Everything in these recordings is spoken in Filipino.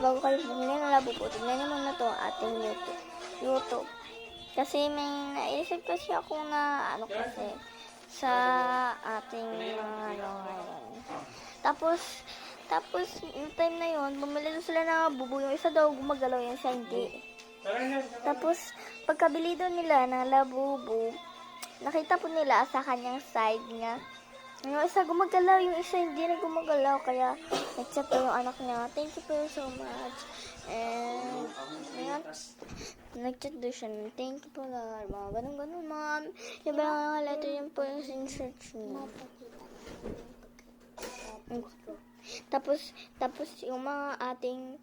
bago kayo bumili ng labubo, tignan niyo muna to ating YouTube. Kasi may naisip kasi ako na kasi sa ating mga ngayon. Tapos yung time na yun, bumili doon sila ng labubo. Yung isa daw gumagalaw, yung isa hindi. Tapos pagkabili doon nila ng labubo, nakita po nila sa kanyang side niya. Yung isa gumagalaw, yung isa hindi na gumagalaw. Kaya nag-chat po yung anak niya, thank you po so much. And ngayon, nag-chat doon siya, thank you po Lord. Mga ganun-ganun, ma'am. Yung ba yung letter yun po yung sin-search niya. Tapos yung mga ating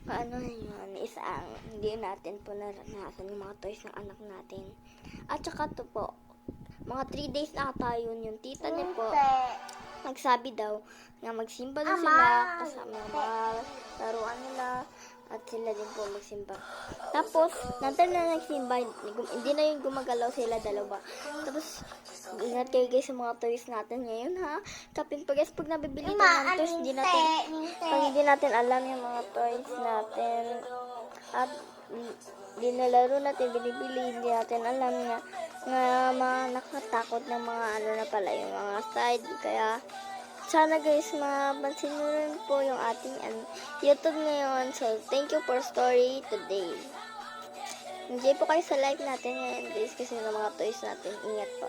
yun, isang hindi natin po naranasan yung mga toys ng anak natin. At saka to po, mga 3 days na ata yung tita niya po, nagsabi daw na magsimba daw sila kasama yung mga laruan nila at sila din po magsimba. Tapos, natin na nagsimba, hindi na yung gumagalaw sila dalawa. Tapos, ingat kayo guys sa mga toys natin ngayon ha. Kapin pag nabibili tayo ng toys, hindi natin alam yung mga toys natin. At dinalaro natin, binibili, hindi natin alam na mga nakatakot na mga na pala yung mga side. Kaya, sana guys, mapansin nyo rin po yung ating YouTube ngayon. So, thank you for story today. Enjoy po kayo sa live natin ngayon guys kasi ng mga toys natin. Ingat po.